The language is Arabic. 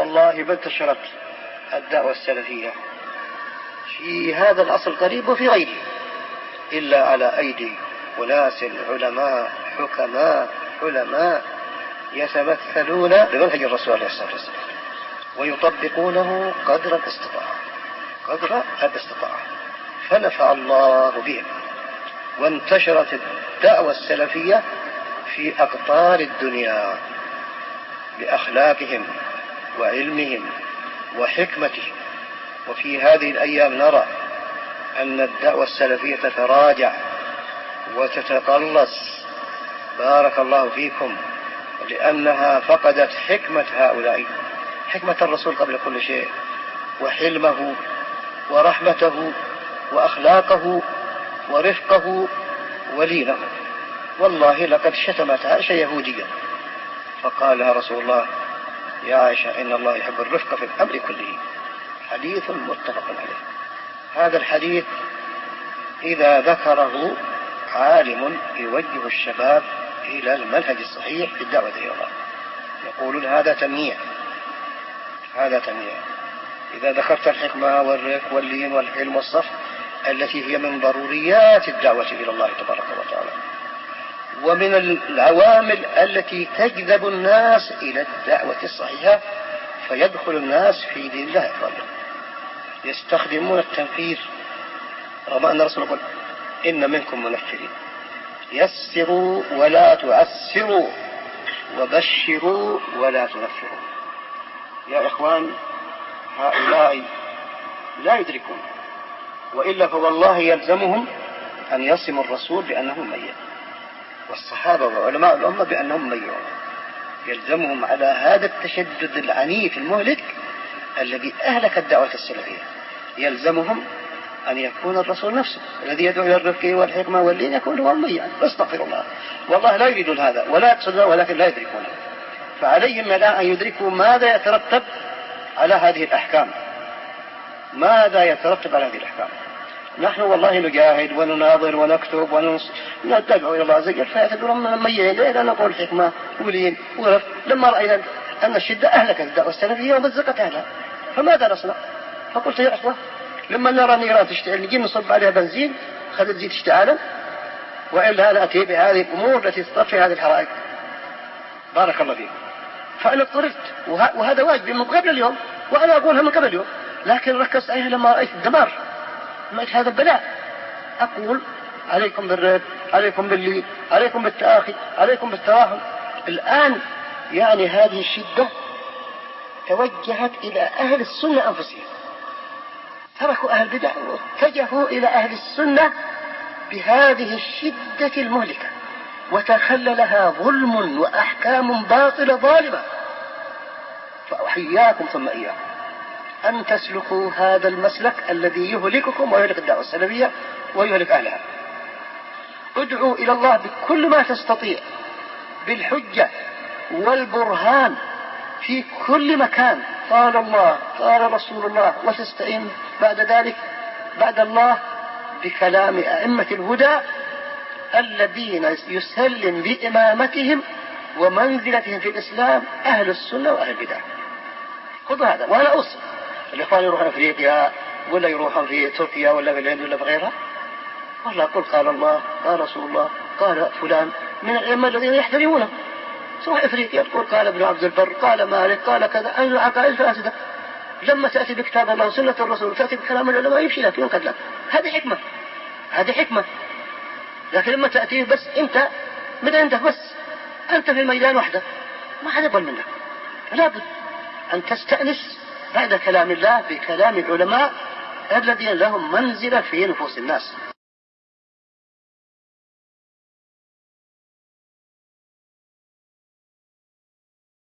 والله ما انتشرت الدعوة السلفية في هذا العصر القريب وفي غيره إلا على أيدي أناس علماء حكماء علماء يتمثلون بمنهج الرسول عليه الصلاة والسلام ويطبقونه قدر الاستطاعة فنفع الله بهم، وانتشرت الدعوة السلفية في أقطار الدنيا بأخلاقهم وعلمهم وحكمتهم. وفي هذه الأيام نرى أن الدعوة السلفية تتراجع وتتقلص، بارك الله فيكم، لأنها فقدت حكمة هؤلاء، حكمة الرسول قبل كل شيء، وحلمه ورحمته وأخلاقه ورفقه ولينه. والله لقد شتمت عائشة يهوديا فقالها رسول الله: يا عائشة إن الله يحب الرفق في الأمر كله. حديث متفق عليه. هذا الحديث إذا ذكره عالم يوجه الشباب إلى المنهج الصحيح في الدعوة إلى الله، يقولون هذا تمييع. إذا ذكرت الحكمة والرفق واللين والحلم والصف التي هي من ضروريات الدعوة إلى الله تبارك وتعالى، ومن العوامل التي تجذب الناس إلى الدعوة الصحيحة فيدخل الناس في دين الله أفواجا، يستخدمون التنفير، رغم أن الرسول يقول: إن منكم منفرين، يسروا ولا تعسروا وبشروا ولا تنفروا. يا إخوان، هؤلاء لا يدركون، وإلا فوالله يلزمهم أن يصموا الرسول بأنهم ميت، والصحابة وعلماء الأمة بأنهم ميتون. يلزمهم على هذا التشدد العنيف المهلك الذي أهلك الدعوة السلفية، يلزمهم أن يكون الرسول نفسه الذي يدعو إلى الرفق والحكمة واللين يكون هو ميت. استغفر الله، والله لا يريدون هذا ولا يقصدون، ولكن لا يدركونه. فعليهم الآن أن يدركوا ماذا يترتب على هذه الأحكام، ماذا يترتب على هذه الأحكام. نحن والله نجاهد ونناظر ونكتب وندعو إلى الله عز وجل، فيعتبرون ميين لا نقول حكمة ولين ورفق، لما رأينا أن الشدة أهلكت الدعوة السلفية ومزقت أهلها، فماذا نصنع؟ فقلت يا أخوة، لما نرى نيران تشتعل نجي نصب عليها بنزين خلت تزيد اشتعالا، وإلا نأتي بهذه الأمور التي تطفي هذه الحرائق. بارك الله فيكم. فأنا اضطررت، وهذا واجبي من قبل اليوم، وأنا أقولها من قبل اليوم، لكن ركزت عليها لما رأيت الدمار، رأيت هذا البلاء. أقول: عليكم بالرفق، عليكم باللين، عليكم بالتآخي، عليكم بالتراحم. الآن يعني هذه الشدة توجهت إلى أهل السنة أنفسهم، تركوا أهل البدع واتجهوا إلى أهل السنة بهذه الشدة المهلكة، وتخللها ظلم وأحكام باطلة ظالمة. فأحياكم ثم إياكم أن تسلكوا هذا المسلك الذي يهلككم ويهلك الدعوة السلفية ويهلك أهلها. ادعوا إلى الله بكل ما تستطيع، بالحجة والبرهان في كل مكان، قال الله قال رسول الله، وتستعين بعد ذلك بعد الله بكلام أئمة الهدى الذين يسلم بإمامتهم ومنزلتهم في الإسلام أهل السنة وأهل البدع. خذوا هذا. وأنا أوصي الإخوان يروحون أفريقيا ولا يروحون في تركيا ولا في الهند ولا في غيرها، والله قل قال الله قال رسول الله قال فلان من الأئمة الذين يحترمونه. تروح أفريقيا تقول قال ابن عبد البر قال مالك قال كذا، أهل العقائد فاسدة. لما تأتي بكتاب الله وسنة الرسول تأتي بكلام العلماء يمشي لك ينقد لك. هذه حكمة. لكن لما تأتي بس أنت من عندك، بس أنت في الميدان وحدك، ما حد يضل منك. لابد أن تستأنس بعد كلام الله بكلام العلماء الذين لهم منزلة في نفوس الناس.